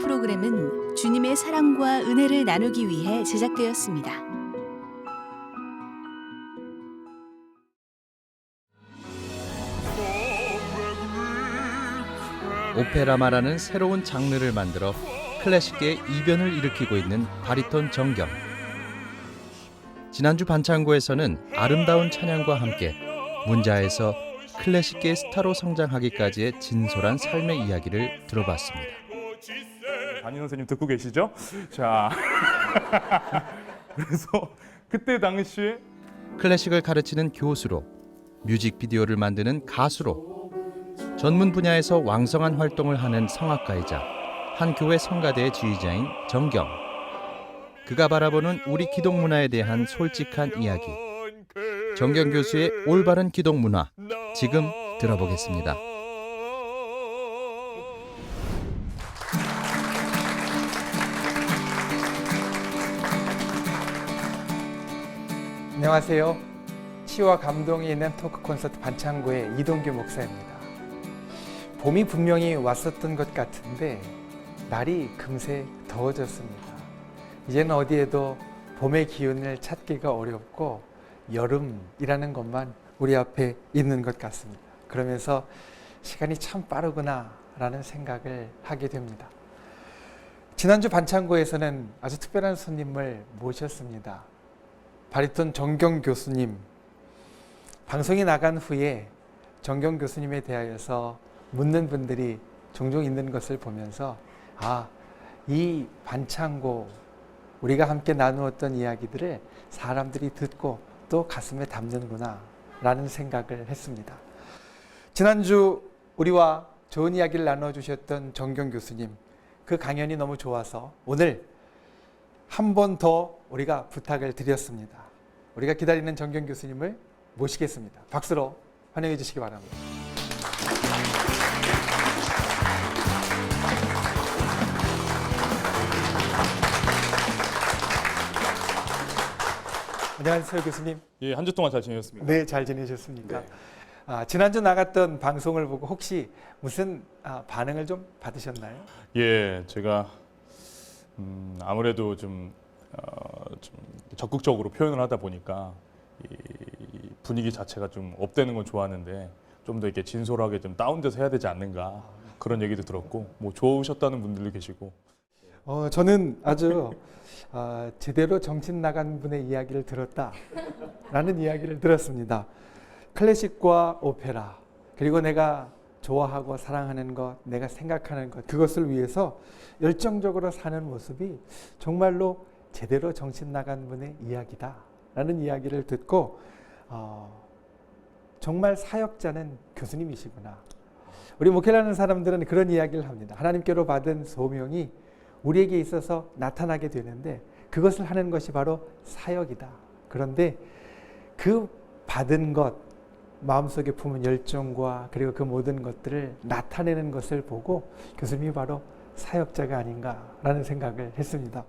프로그램은 주님의 사랑과 은혜를 나누기 위해 제작되었습니다. 오페라마라는 새로운 장르를 만들어 클래식계의 이변을 일으키고 있는 바리톤 정경. 지난주 반창고에서는 아름다운 찬양과 함께 문자에서 클래식계의 스타로 성장하기까지의 진솔한 삶의 이야기를 들어봤습니다. 담임 선생님 듣고 계시죠? 자, 그래서 그때 당시에 클래식을 가르치는 교수로, 뮤직비디오를 만드는 가수로, 전문 분야에서 왕성한 활동을 하는 성악가이자 한 교회 성가대의 지휘자인 정경. 그가 바라보는 우리 기독 문화에 대한 솔직한 이야기. 정경 교수의 올바른 기독 문화, 지금 들어보겠습니다. 안녕하세요. 치유와 감동이 있는 토크 콘서트 반창고의 이동규 목사입니다. 봄이 분명히 왔었던 것 같은데 날이 금세 더워졌습니다. 이제는 어디에도 봄의 기운을 찾기가 어렵고 여름이라는 것만 우리 앞에 있는 것 같습니다. 그러면서 시간이 참 빠르구나 라는 생각을 하게 됩니다. 지난주 반창고에서는 아주 특별한 손님을 모셨습니다. 바리톤 정경 교수님. 방송이 나간 후에 정경 교수님에 대하여서 묻는 분들이 종종 있는 것을 보면서 이 반창고 우리가 함께 나누었던 이야기들을 사람들이 듣고 또 가슴에 담는구나 라는 생각을 했습니다. 지난주 우리와 좋은 이야기를 나눠주셨던 정경 교수님, 그 강연이 너무 좋아서 오늘 한 번 더 우리가 부탁을 드렸습니다. 우리가 기다리는 정경 교수님을 모시겠습니다. 박수로 환영해 주시기 바랍니다. 안녕하세요, 교수님. 예, 한 주 동안 잘 지내셨습니까? 네, 잘 지내셨습니까? 네. 지난주 나갔던 방송을 보고 혹시 무슨 반응을 좀 받으셨나요? 예, 제가 아무래도 좀 적극적으로 표현을 하다 보니까 이 분위기 자체가 좀 업되는 건 좋았는데 좀 더 이렇게 진솔하게 좀 다운돼서 해야 되지 않는가 그런 얘기도 들었고 뭐 좋으셨다는 분들도 계시고 저는 아주 제대로 정신 나간 분의 이야기를 들었다라는 이야기를 들었습니다. 클래식과 오페라, 그리고 내가 좋아하고 사랑하는 것, 내가 생각하는 것, 그것을 위해서 열정적으로 사는 모습이 정말로 제대로 정신 나간 분의 이야기다라는 이야기를 듣고 정말 사역자는 교수님이시구나. 우리 목회하는 사람들은 그런 이야기를 합니다. 하나님께로 받은 소명이 우리에게 있어서 나타나게 되는데 그것을 하는 것이 바로 사역이다. 그런데 그 받은 것, 마음속에 품은 열정과 그리고 그 모든 것들을 나타내는 것을 보고 교수님이 바로 사역자가 아닌가라는 생각을 했습니다.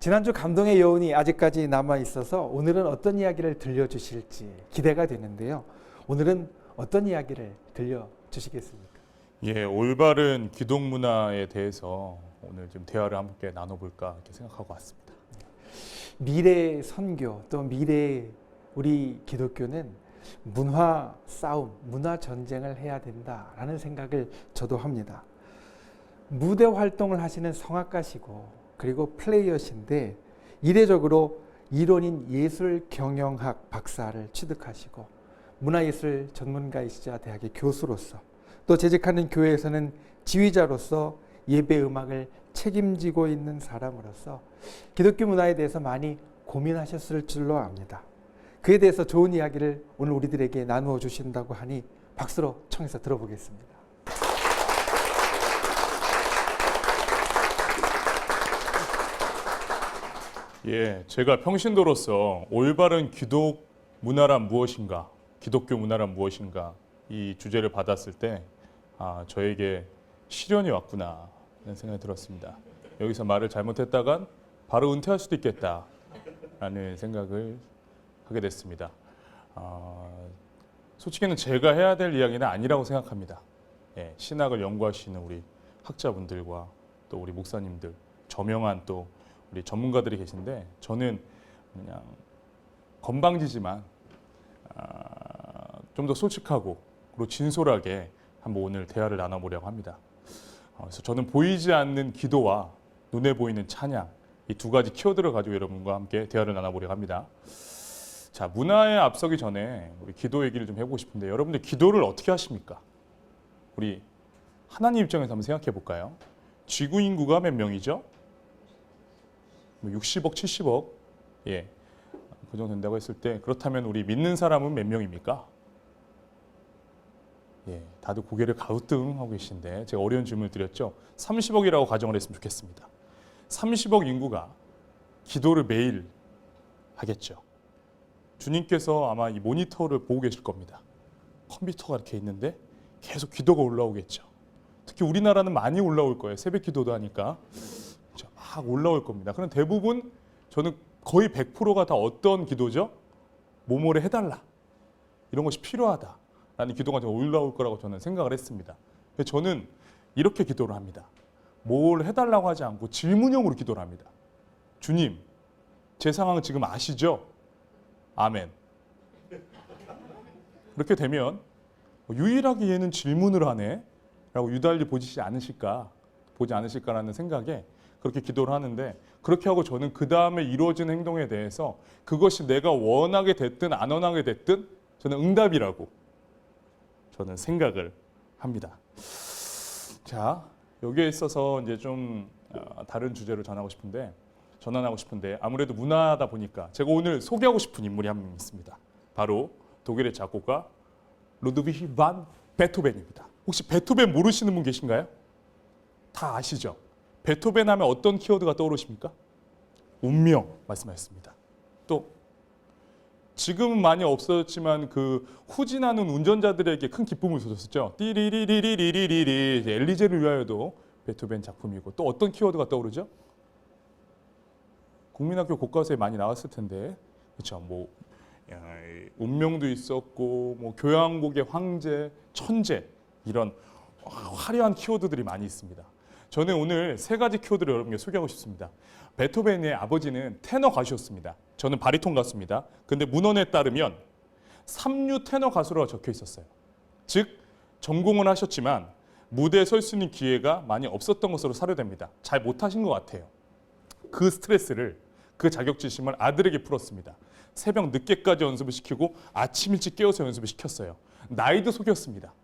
지난주 감동의 여운이 아직까지 남아 있어서 오늘은 어떤 이야기를 들려주실지 기대가 되는데요. 오늘은 어떤 이야기를 들려주시겠습니까? 예, 올바른 기독 문화에 대해서 오늘 좀 대화를 함께 나눠볼까 이렇게 생각하고 왔습니다. 미래 선교 또 미래 우리 기독교는 문화 싸움, 문화 전쟁을 해야 된다라는 생각을 저도 합니다. 무대 활동을 하시는 성악가시고 그리고 플레이어신데 이례적으로 이론인 예술 경영학 박사를 취득하시고 문화예술 전문가이시자 대학의 교수로서 또 재직하는 교회에서는 지휘자로서 예배 음악을 책임지고 있는 사람으로서 기독교 문화에 대해서 많이 고민하셨을 줄로 압니다. 그에 대해서 좋은 이야기를 오늘 우리들에게 나누어 주신다고 하니 박수로 청해서 들어보겠습니다. 예, 제가 평신도로서 올바른 기독 문화란 무엇인가, 기독교 문화란 무엇인가 이 주제를 받았을 때 저에게 시련이 왔구나 라는 생각이 들었습니다. 여기서 말을 잘못했다간 바로 은퇴할 수도 있겠다라는 생각을 하게 됐습니다. 솔직히는 제가 해야 될 이야기는 아니라고 생각합니다. 예, 신학을 연구하시는 우리 학자분들과 또 우리 목사님들, 저명한 또 우리 전문가들이 계신데 저는 그냥 건방지지만 좀 더 솔직하고 그리고 진솔하게 한번 오늘 대화를 나눠보려고 합니다. 그래서 저는 보이지 않는 기도와 눈에 보이는 찬양, 이 두 가지 키워드를 가지고 여러분과 함께 대화를 나눠보려고 합니다. 자, 문화에 앞서기 전에 우리 기도 얘기를 좀 해보고 싶은데 여러분들 기도를 어떻게 하십니까? 우리 하나님 입장에서 한번 생각해 볼까요? 지구 인구가 몇 명이죠? 60억, 70억, 예, 그 정도 된다고 했을 때 그렇다면 우리 믿는 사람은 몇 명입니까? 예, 다들 고개를 가우뚱하고 계신데 제가 어려운 질문을 드렸죠. 30억이라고 가정을 했으면 좋겠습니다. 30억 인구가 기도를 매일 하겠죠. 주님께서 아마 이 모니터를 보고 계실 겁니다. 컴퓨터가 이렇게 있는데 계속 기도가 올라오겠죠. 특히 우리나라는 많이 올라올 거예요. 새벽 기도도 하니까 막 올라올 겁니다. 그럼 대부분 저는 거의 100%가 다 어떤 기도죠? 뭐뭐를 해달라. 이런 것이 필요하다. 라는 기도가 좀 올라올 거라고 저는 생각을 했습니다. 저는 이렇게 기도를 합니다. 뭘 해달라고 하지 않고 질문형으로 기도를 합니다. 주님, 제 상황은 지금 아시죠? 아멘. 그렇게 되면 유일하게 얘는 질문을 하네 라고 유달리 보지 않으실까라는 생각에 그렇게 기도를 하는데 그렇게 하고 저는 그 다음에 이루어진 행동에 대해서 그것이 내가 원하게 됐든 안 원하게 됐든 저는 응답이라고 저는 생각을 합니다. 자, 여기에 있어서 이제 좀 다른 주제로 전하고 싶은데 아무래도 문화다 보니까 제가 오늘 소개하고 싶은 인물이 한 명 있습니다. 바로 독일의 작곡가 루드비히 반 베토벤입니다. 혹시 베토벤 모르시는 분 계신가요? 다 아시죠? 베토벤 하면 어떤 키워드가 떠오르십니까? 운명 말씀하셨습니다. 또 지금은 많이 없어졌지만 그 후진하는 운전자들에게 큰 기쁨을 줬었죠. 띠리리리리리리리 엘리제를 위하여도 베토벤 작품이고 또 어떤 키워드가 떠오르죠? 국민학교 교과서에 많이 나왔을 텐데 그렇죠. 뭐 운명도 있었고 뭐 교향곡의 황제, 천재 이런 화려한 키워드들이 많이 있습니다. 저는 오늘 세 가지 키워드를 여러분께 소개하고 싶습니다. 베토벤의 아버지는 테너 가수였습니다. 저는 바리톤 가수입니다. 근데 문헌에 따르면 삼류 테너 가수라고 적혀 있었어요. 즉 전공을 하셨지만 무대에 설 수 있는 기회가 많이 없었던 것으로 사료됩니다. 잘 못하신 것 같아요. 그 스트레스를 그 자격지심을 아들에게 풀었습니다. 새벽 늦게까지 연습을 시키고 아침 일찍 깨워서 연습을 시켰어요. 나이도 속였습니다.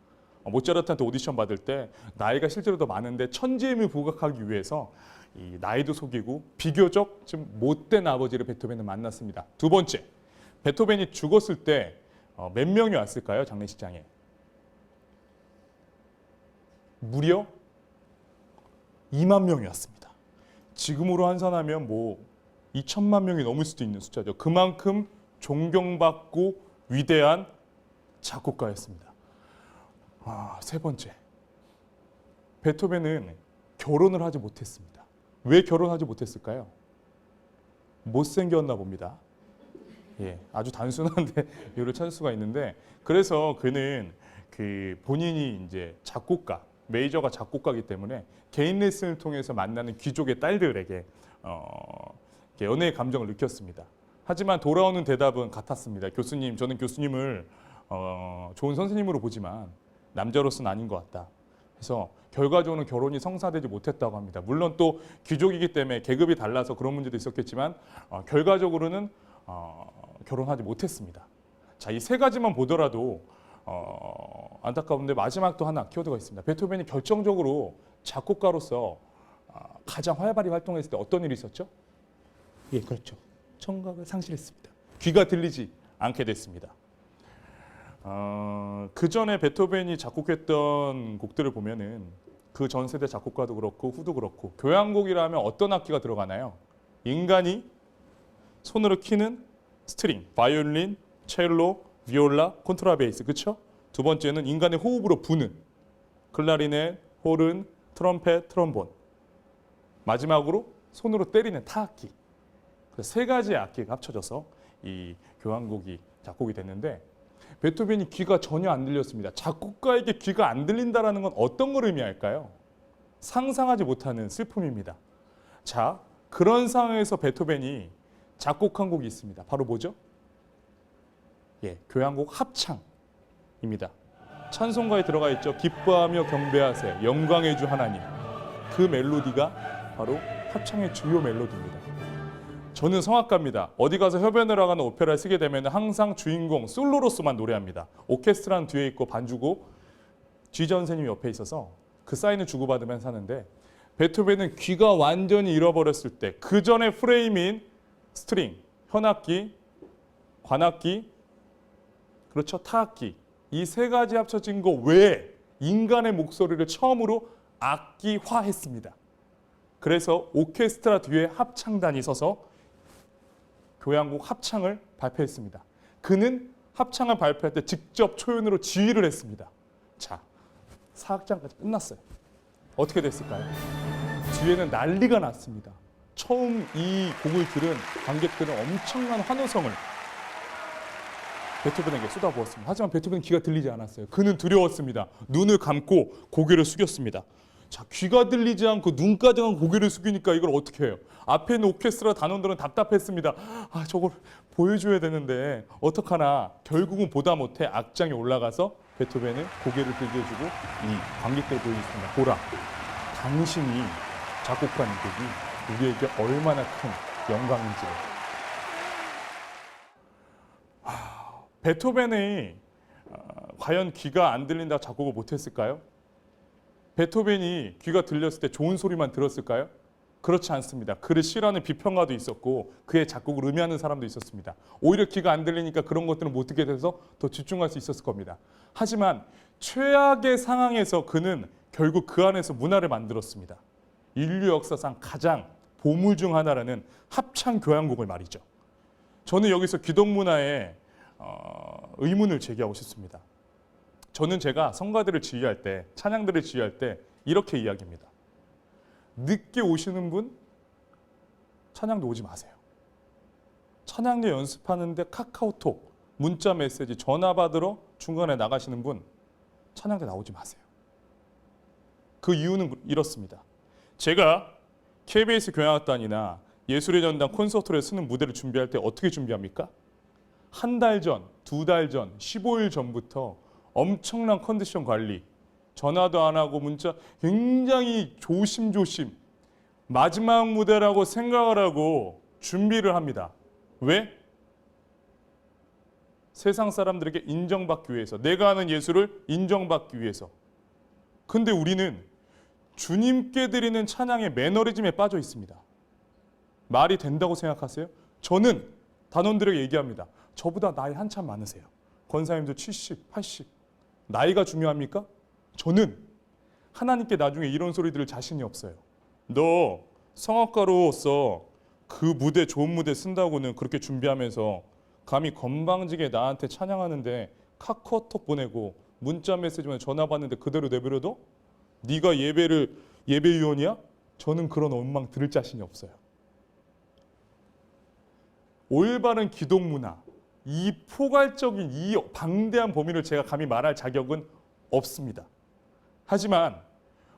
모차르트한테 오디션 받을 때 나이가 실제로 더 많은데 천재임을 부각하기 위해서 이 나이도 속이고 비교적 좀 못된 아버지를 베토벤은 만났습니다. 두 번째, 베토벤이 죽었을 때 몇 명이 왔을까요? 장례식장에. 무려 2만 명이 왔습니다. 지금으로 환산하면 뭐 2천만 명이 넘을 수도 있는 숫자죠. 그만큼 존경받고 위대한 작곡가였습니다. 세 번째, 베토벤은 결혼을 하지 못했습니다. 왜 결혼하지 못했을까요? 못생겼나 봅니다. 예, 아주 단순한데 이유를 찾을 수가 있는데 그래서 그는 그 본인이 이제 작곡가, 메이저가 작곡가이기 때문에 개인 레슨을 통해서 만나는 귀족의 딸들에게 연애의 감정을 느꼈습니다. 하지만 돌아오는 대답은 같았습니다. 교수님, 저는 교수님을 좋은 선생님으로 보지만 남자로서는 아닌 것 같다. 그래서 결과적으로는 결혼이 성사되지 못했다고 합니다. 물론 또 귀족이기 때문에 계급이 달라서 그런 문제도 있었겠지만 결과적으로는 결혼하지 못했습니다. 자, 이 세 가지만 보더라도 안타까운데 마지막 또 하나 키워드가 있습니다. 베토벤이 결정적으로 작곡가로서 가장 활발히 활동했을 때 어떤 일이 있었죠? 예, 그렇죠. 청각을 상실했습니다. 귀가 들리지 않게 됐습니다. 그 전에 베토벤이 작곡했던 곡들을 보면은 그 전 세대 작곡가도 그렇고 후도 그렇고 교향곡이라면 어떤 악기가 들어가나요? 인간이 손으로 키는 스트링, 바이올린, 첼로, 비올라, 콘트라베이스, 그렇죠? 두 번째는 인간의 호흡으로 부는 클라리넷, 호른, 트럼펫, 트럼본. 마지막으로 손으로 때리는 타악기. 세 가지의 악기가 합쳐져서 이 교향곡이 작곡이 됐는데 베토벤이 귀가 전혀 안 들렸습니다. 작곡가에게 귀가 안 들린다는 건 어떤 걸 의미할까요? 상상하지 못하는 슬픔입니다. 자, 그런 상황에서 베토벤이 작곡한 곡이 있습니다. 바로 뭐죠? 예, 교향곡 합창입니다. 찬송가에 들어가 있죠. 기뻐하며 경배하세 영광의 주 하나님. 그 멜로디가 바로 합창의 주요 멜로디입니다. 저는 성악가입니다. 어디 가서 협연을 하거나 오페라를 쓰게 되면 항상 주인공 솔로로서만 노래합니다. 오케스트라는 뒤에 있고 반주고 지휘자 선생님이 옆에 있어서 그 사인을 주고받으면서 하는데, 베토벤은 귀가 완전히 잃어버렸을 때 그 전에 프레임인 스트링, 현악기, 관악기, 그렇죠, 타악기, 이 세 가지 합쳐진 거 외에 인간의 목소리를 처음으로 악기화했습니다. 그래서 오케스트라 뒤에 합창단이 서서 교향곡 합창을 발표했습니다. 그는 합창을 발표할 때 직접 초연으로 지휘를 했습니다. 자, 4악장까지 끝났어요. 어떻게 됐을까요? 뒤에는 난리가 났습니다. 처음 이 곡을 들은 관객들은 엄청난 환호성을 베토벤에게 쏟아부었습니다. 하지만 베토벤은 귀가 들리지 않았어요. 그는 두려웠습니다. 눈을 감고 고개를 숙였습니다. 자, 귀가 들리지 않고 눈까지만 고개를 숙이니까 이걸 어떻게 해요? 앞에 있는 오케스트라 단원들은 답답했습니다. 아, 저걸 보여줘야 되는데 어떡하나. 결국은 보다 못해 악장에 올라가서 베토벤은 고개를 들게 해주고 이 관객들을 보여줬습니다. 보라, 당신이 작곡한 이 곡이 우리에게 얼마나 큰 영광인지를. 베토벤이 과연 귀가 안 들린다고 작곡을 못했을까요? 베토벤이 귀가 들렸을 때 좋은 소리만 들었을까요? 그렇지 않습니다. 그를 싫어하는 비평가도 있었고 그의 작곡을 음해하는 사람도 있었습니다. 오히려 귀가 안 들리니까 그런 것들을 못 듣게 돼서 더 집중할 수 있었을 겁니다. 하지만 최악의 상황에서 그는 결국 그 안에서 문화를 만들었습니다. 인류 역사상 가장 보물 중 하나라는 합창 교향곡을 말이죠. 저는 여기서 기독문화에 의문을 제기하고 싶습니다. 저는 제가 성가들을 지휘할 때, 찬양들을 지휘할 때 이렇게 이야기합니다. 늦게 오시는 분 찬양도 오지 마세요. 찬양대 연습하는데 카카오톡, 문자 메시지, 전화 받으러 중간에 나가시는 분 찬양대 나오지 마세요. 그 이유는 이렇습니다. 제가 KBS 교향악단이나 예술의 전당 콘서트를 쓰는 무대를 준비할 때 어떻게 준비합니까? 한 달 전, 두 달 전, 15일 전부터 엄청난 컨디션 관리, 전화도 안 하고 문자 굉장히 조심조심 마지막 무대라고 생각을 하고 준비를 합니다. 왜? 세상 사람들에게 인정받기 위해서, 내가 하는 예술을 인정받기 위해서. 근데 우리는 주님께 드리는 찬양의 매너리즘에 빠져 있습니다. 말이 된다고 생각하세요? 저는 단원들에게 얘기합니다. 저보다 나이 한참 많으세요. 권사님도 70, 80. 나이가 중요합니까? 저는 하나님께 나중에 이런 소리 들을 자신이 없어요. 너 성악가로서 그 무대, 좋은 무대 쓴다고는 그렇게 준비하면서 감히 건방지게 나한테 찬양하는데 카카오톡 보내고 문자 메시지만 전화 받는데 그대로 내버려둬? 네가 예배위원이야? 저는 그런 원망 들을 자신이 없어요. 올바른 기독 문화, 이 포괄적인 이 방대한 범위를 제가 감히 말할 자격은 없습니다. 하지만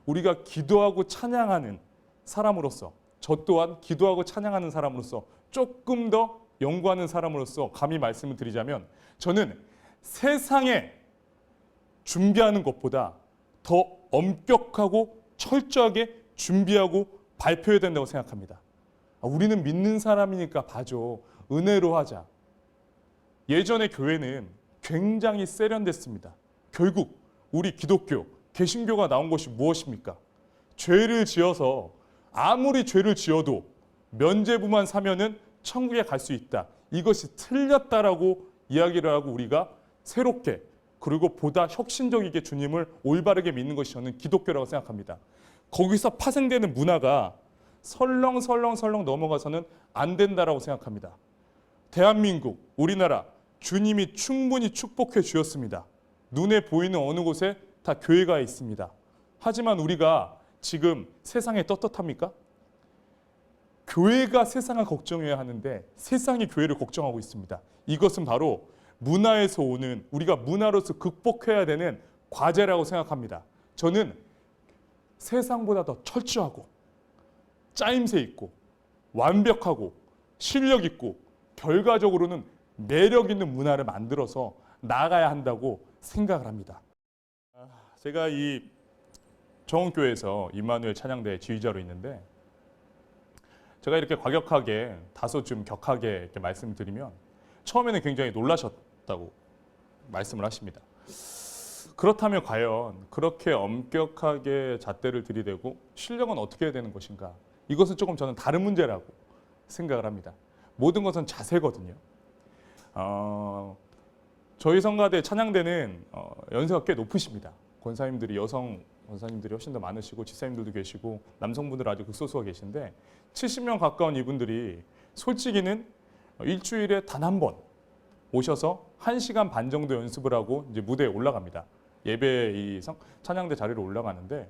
우리가 기도하고 찬양하는 사람으로서, 저 또한 기도하고 찬양하는 사람으로서, 조금 더 연구하는 사람으로서 감히 말씀을 드리자면, 저는 세상에 준비하는 것보다 더 엄격하고 철저하게 준비하고 발표해야 된다고 생각합니다. 우리는 믿는 사람이니까 봐줘, 은혜로 하자. 예전의 교회는 굉장히 세련됐습니다. 결국 우리 기독교, 개신교가 나온 것이 무엇입니까? 죄를 지어서 아무리 죄를 지어도 면죄부만 사면은 천국에 갈 수 있다. 이것이 틀렸다라고 이야기를 하고 우리가 새롭게, 그리고 보다 혁신적이게 주님을 올바르게 믿는 것이 저는 기독교라고 생각합니다. 거기서 파생되는 문화가 설렁설렁 넘어가서는 안 된다라고 생각합니다. 대한민국, 우리나라 주님이 충분히 축복해 주셨습니다. 눈에 보이는 어느 곳에 다 교회가 있습니다. 하지만 우리가 지금 세상에 떳떳합니까? 교회가 세상을 걱정해야 하는데 세상이 교회를 걱정하고 있습니다. 이것은 바로 문화에서 오는, 우리가 문화로서 극복해야 되는 과제라고 생각합니다. 저는 세상보다 더 철저하고 짜임새 있고 완벽하고 실력 있고 결과적으로는 매력 있는 문화를 만들어서 나가야 한다고 생각을 합니다. 제가 이 정원교회에서 임마누엘 찬양대 지휘자로 있는데 제가 이렇게 과격하게 다소 좀 격하게 이렇게 말씀을 드리면 처음에는 굉장히 놀라셨다고 말씀을 하십니다. 그렇다면 과연 그렇게 엄격하게 잣대를 들이대고 실력은 어떻게 해야 되는 것인가? 이것은 조금 저는 다른 문제라고 생각을 합니다. 모든 것은 자세거든요. 저희 성가대 찬양대는 연세가 꽤 높으십니다. 권사님들이 여성 권사님들이 훨씬 더 많으시고 집사님들도 계시고 남성분들 아주 극소수가 계신데 70명 가까운 이분들이 솔직히는 일주일에 단 한 번 오셔서 1시간 반 정도 연습을 하고 이제 무대에 올라갑니다. 예배 이 찬양대 자리로 올라가는데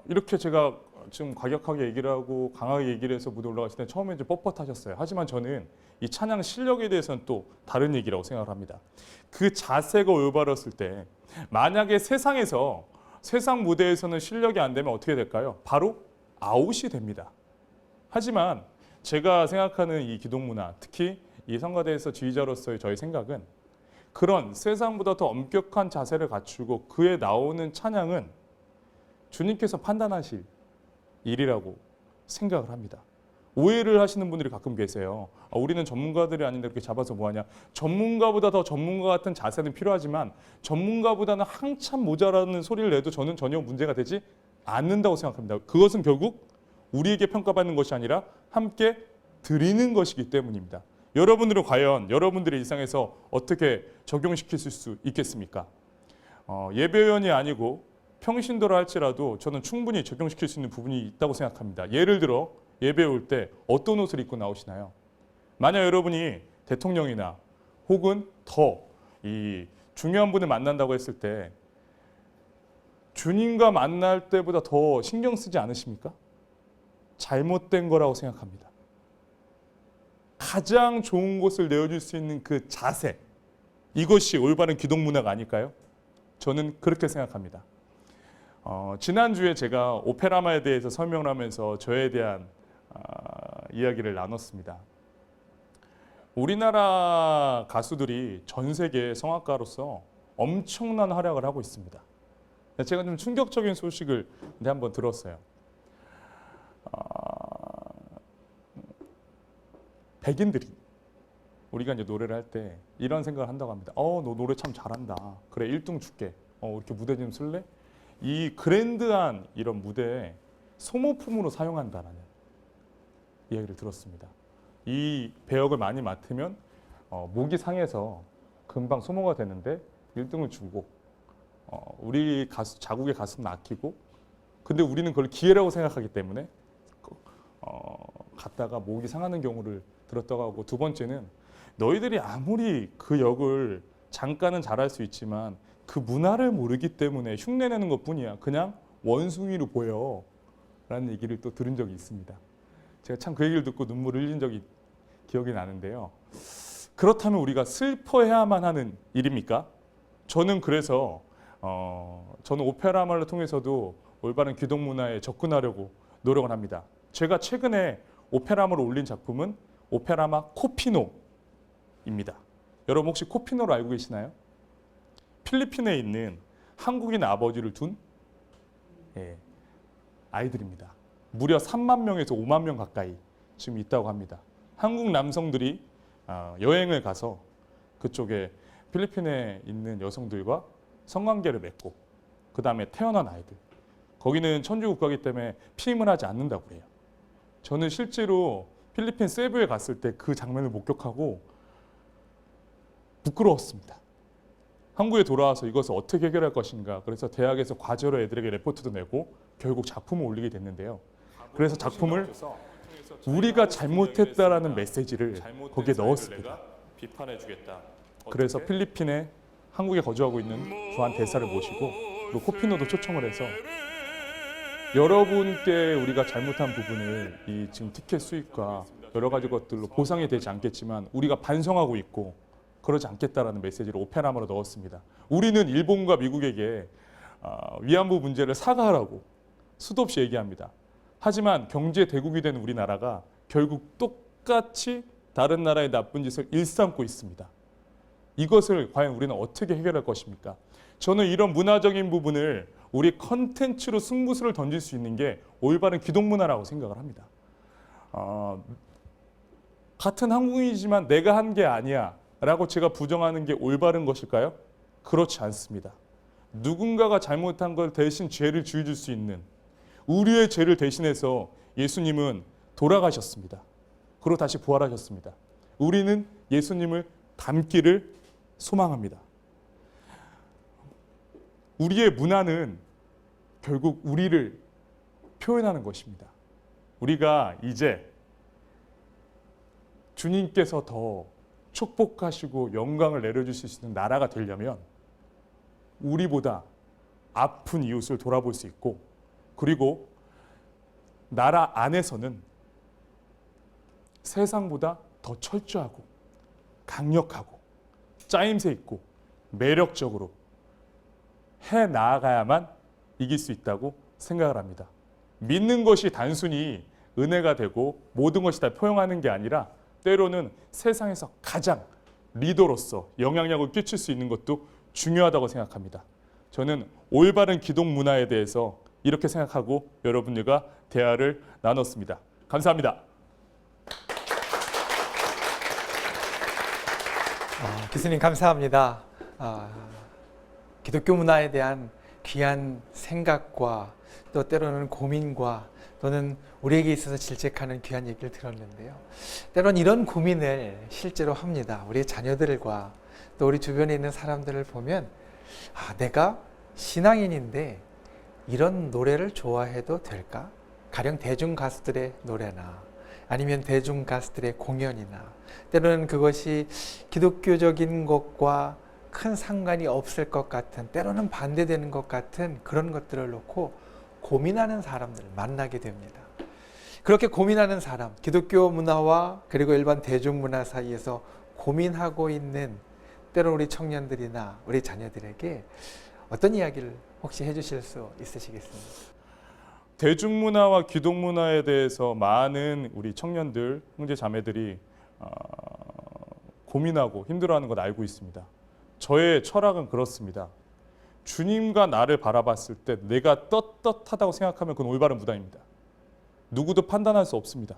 이렇게 제가 지금 과격하게 얘기를 하고 강하게 얘기를 해서 무대에 올라갔을 때 처음에 좀 뻣뻣하셨어요. 하지만 저는 이 찬양 실력에 대해서는 또 다른 얘기라고 생각을 합니다. 그 자세가 올바랐을 때 만약에 세상 무대에서는 실력이 안 되면 어떻게 될까요? 바로 아웃이 됩니다. 하지만 제가 생각하는 이 기독 문화, 특히 이 성가대에서 지휘자로서의 저의 생각은 그런 세상보다 더 엄격한 자세를 갖추고 그에 나오는 찬양은 주님께서 판단하실 일이라고 생각을 합니다. 오해를 하시는 분들이 가끔 계세요. 우리는 전문가들이 아닌데 이렇게 잡아서 뭐하냐. 전문가보다 더 전문가 같은 자세는 필요하지만 전문가보다는 한참 모자라는 소리를 내도 저는 전혀 문제가 되지 않는다고 생각합니다. 그것은 결국 우리에게 평가받는 것이 아니라 함께 드리는 것이기 때문입니다. 여러분들은 과연 여러분들의 일상에서 어떻게 적용시킬 수 있겠습니까? 예배위원이 아니고 평신도라 할지라도 저는 충분히 적용시킬 수 있는 부분이 있다고 생각합니다. 예를 들어 예배 올 때 어떤 옷을 입고 나오시나요? 만약 여러분이 대통령이나 혹은 더 이 중요한 분을 만난다고 했을 때 주님과 만날 때보다 더 신경 쓰지 않으십니까? 잘못된 거라고 생각합니다. 가장 좋은 곳을 내어줄 수 있는 그 자세, 이것이 올바른 기독 문화가 아닐까요? 저는 그렇게 생각합니다. 지난주에 제가 오페라마에 대해서 설명을 하면서 저에 대한 이야기를 나눴습니다. 우리나라 가수들이 전 세계 성악가로서 엄청난 활약을 하고 있습니다. 제가 좀 충격적인 소식을 한번 들었어요. 백인들이 우리가 이제 노래를 할 때 이런 생각을 한다고 합니다. 너 노래 참 잘한다. 그래 1등 줄게. 이렇게 무대 좀 쓸래? 이 그랜드한 이런 무대에 소모품으로 사용한다라는 이야기를 들었습니다. 이 배역을 많이 맡으면 목이 상해서 금방 소모가 되는데 1등을 주고 우리 가수 자국의 가수는 아끼고 근데 우리는 그걸 기회라고 생각하기 때문에 갔다가 목이 상하는 경우를 들었다고 하고 두 번째는 너희들이 아무리 그 역을 잠깐은 잘할 수 있지만 그 문화를 모르기 때문에 흉내내는 것뿐이야. 그냥 원숭이로 보여 라는 얘기를 또 들은 적이 있습니다. 제가 참 그 얘기를 듣고 눈물을 흘린 적이 기억이 나는데요. 그렇다면 우리가 슬퍼해야만 하는 일입니까? 저는 그래서 저는 오페라마를 통해서도 올바른 기독 문화에 접근하려고 노력을 합니다. 제가 최근에 오페라마로 올린 작품은 오페라마 코피노입니다. 여러분 혹시 코피노를 알고 계시나요? 필리핀에 있는 한국인 아버지를 둔 아이들입니다. 무려 3만 명에서 5만 명 가까이 지금 있다고 합니다. 한국 남성들이 여행을 가서 그쪽에 필리핀에 있는 여성들과 성관계를 맺고 그 다음에 태어난 아이들. 거기는 천주국가이기 때문에 피임을 하지 않는다고 그래요. 저는 실제로 필리핀 세부에 갔을 때 그 장면을 목격하고 부끄러웠습니다. 한국에 돌아와서 이것을 어떻게 해결할 것인가. 그래서 대학에서 과제로 애들에게 레포트도 내고 결국 작품을 올리게 됐는데요. 그래서 작품을 우리가 잘못했다라는 메시지를 거기에 넣었습니다. 그래서 필리핀에 한국에 거주하고 있는 주한 대사를 모시고 그리고 코피노도 초청을 해서 여러분께 우리가 잘못한 부분을 이 지금 티켓 수입과 여러 가지 것들로 보상이 되지 않겠지만 우리가 반성하고 있고 그러지 않겠다라는 메시지를 오페라마로 넣었습니다. 우리는 일본과 미국에게 위안부 문제를 사과하라고 수도 없이 얘기합니다. 하지만 경제 대국이 된 우리나라가 결국 똑같이 다른 나라의 나쁜 짓을 일삼고 있습니다. 이것을 과연 우리는 어떻게 해결할 것입니까? 저는 이런 문화적인 부분을 우리 컨텐츠로 승부수를 던질 수 있는 게 올바른 기독문화라고 생각을 합니다. 같은 한국인이지만 내가 한 게 아니야 라고 제가 부정하는 게 올바른 것일까요? 그렇지 않습니다. 누군가가 잘못한 걸 대신 죄를 지어줄 수 있는 우리의 죄를 대신해서 예수님은 돌아가셨습니다. 그리고 다시 부활하셨습니다. 우리는 예수님을 닮기를 소망합니다. 우리의 문화는 결국 우리를 표현하는 것입니다. 우리가 이제 주님께서 더 축복하시고 영광을 내려주실 수 있는 나라가 되려면 우리보다 아픈 이웃을 돌아볼 수 있고, 그리고 나라 안에서는 세상보다 더 철저하고 강력하고 짜임새 있고 매력적으로 해 나아가야만 이길 수 있다고 생각을 합니다. 믿는 것이 단순히 은혜가 되고 모든 것이 다 포용하는 게 아니라 때로는 세상에서 가장 리더로서 영향력을 끼칠 수 있는 것도 중요하다고 생각합니다. 저는 올바른 기독 문화에 대해서 이렇게 생각하고 여러분들과 대화를 나눴습니다. 감사합니다. 교수님 감사합니다. 기독교 문화에 대한 귀한 생각과 또 때로는 고민과 또는 우리에게 있어서 질책하는 귀한 얘기를 들었는데요. 때로는 이런 고민을 실제로 합니다. 우리 자녀들과 또 우리 주변에 있는 사람들을 보면 내가 신앙인인데 이런 노래를 좋아해도 될까? 가령 대중 가수들의 노래나 아니면 대중 가수들의 공연이나 때로는 그것이 기독교적인 것과 큰 상관이 없을 것 같은, 때로는 반대되는 것 같은 그런 것들을 놓고 고민하는 사람들을 만나게 됩니다. 그렇게 고민하는 사람, 기독교 문화와 그리고 일반 대중문화 사이에서 고민하고 있는 때로 우리 청년들이나 우리 자녀들에게 어떤 이야기를 혹시 해주실 수 있으시겠습니까? 대중문화와 기독문화에 대해서 많은 우리 청년들, 형제 자매들이 고민하고 힘들어하는 걸 알고 있습니다. 저의 철학은 그렇습니다. 주님과 나를 바라봤을 때 내가 떳떳하다고 생각하면 그건 올바른 무당입니다. 누구도 판단할 수 없습니다.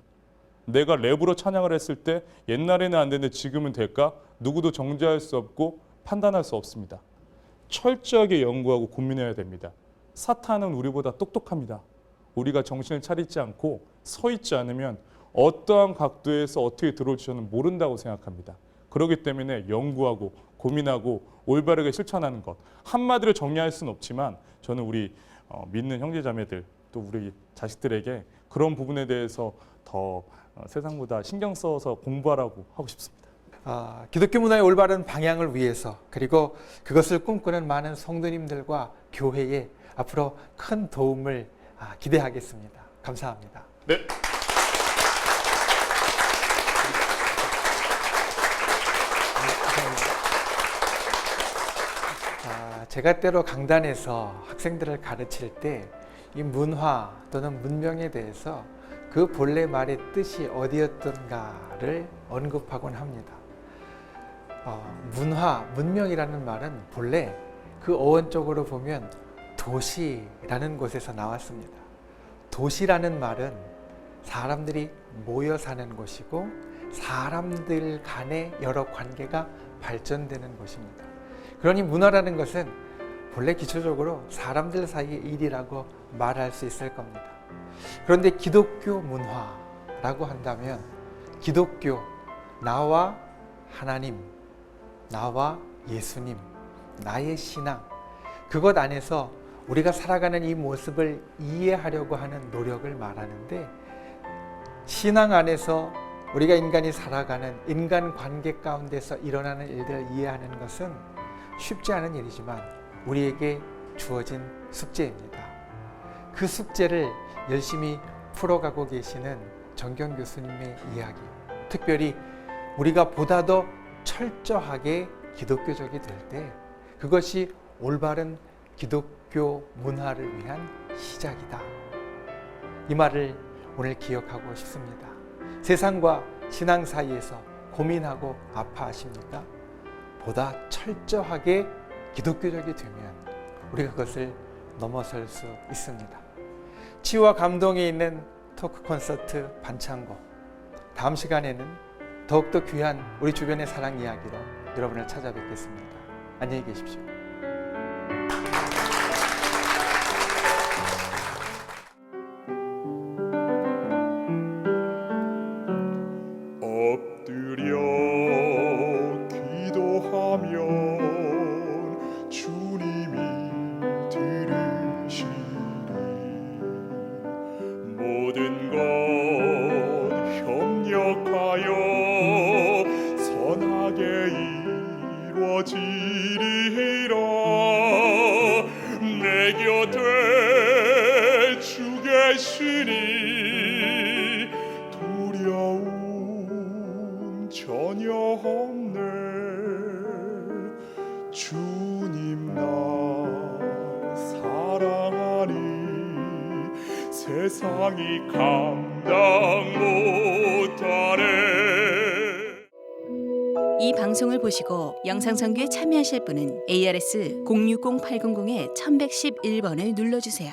내가 랩으로 찬양을 했을 때 옛날에는 안 되는데 지금은 될까? 누구도 정죄할 수 없고 판단할 수 없습니다. 철저하게 연구하고 고민해야 됩니다. 사탄은 우리보다 똑똑합니다. 우리가 정신을 차리지 않고 서 있지 않으면 어떠한 각도에서 어떻게 들어올지 저는 모른다고 생각합니다. 그렇기 때문에 연구하고 고민하고 올바르게 실천하는 것, 한마디로 정리할 수는 없지만 저는 우리 믿는 형제자매들 또 우리 자식들에게 그런 부분에 대해서 더 세상보다 신경 써서 공부하라고 하고 싶습니다. 기독교 문화의 올바른 방향을 위해서 그리고 그것을 꿈꾸는 많은 성도님들과 교회에 앞으로 큰 도움을 기대하겠습니다. 감사합니다. 네. 제가 때로 강단에서 학생들을 가르칠 때 이 문화 또는 문명에 대해서 그 본래 말의 뜻이 어디였던가를 언급하곤 합니다. 문화, 문명이라는 말은 본래 그 어원적으로 보면 도시라는 곳에서 나왔습니다. 도시라는 말은 사람들이 모여 사는 곳이고 사람들 간의 여러 관계가 발전되는 곳입니다. 그러니 문화라는 것은 본래 기초적으로 사람들 사이의 일이라고 말할 수 있을 겁니다. 그런데 기독교 문화라고 한다면 기독교, 나와 하나님, 나와 예수님, 나의 신앙, 그것 안에서 우리가 살아가는 이 모습을 이해하려고 하는 노력을 말하는데, 신앙 안에서 우리가 인간이 살아가는 인간관계 가운데서 일어나는 일들을 이해하는 것은 쉽지 않은 일이지만 우리에게 주어진 숙제입니다. 그 숙제를 열심히 풀어가고 계시는 정경 교수님의 이야기, 특별히 우리가 보다 더 철저하게 기독교적이 될 때 그것이 올바른 기독교 문화를 위한 시작이다 이 말을 오늘 기억하고 싶습니다. 세상과 신앙 사이에서 고민하고 아파하십니까? 보다 철저하게 기독교적이 되면 우리가 그것을 넘어설 수 있습니다. 치유와 감동이 있는 토크 콘서트 반창고, 다음 시간에는 더욱더 귀한 우리 주변의 사랑 이야기로 여러분을 찾아뵙겠습니다. 안녕히 계십시오. 엎드려 기도하면 주님이 들으시리. 모든 것 협력하여 선하게 이루어지리라. 내 곁에 주 계시니 두려움 전혀 없네. 주님 나 사랑하니 세상이 감당 못하네. 이 방송을 보시고 영상 선교에 참여하실 분은 ARS 060-800-1111번을 눌러주세요.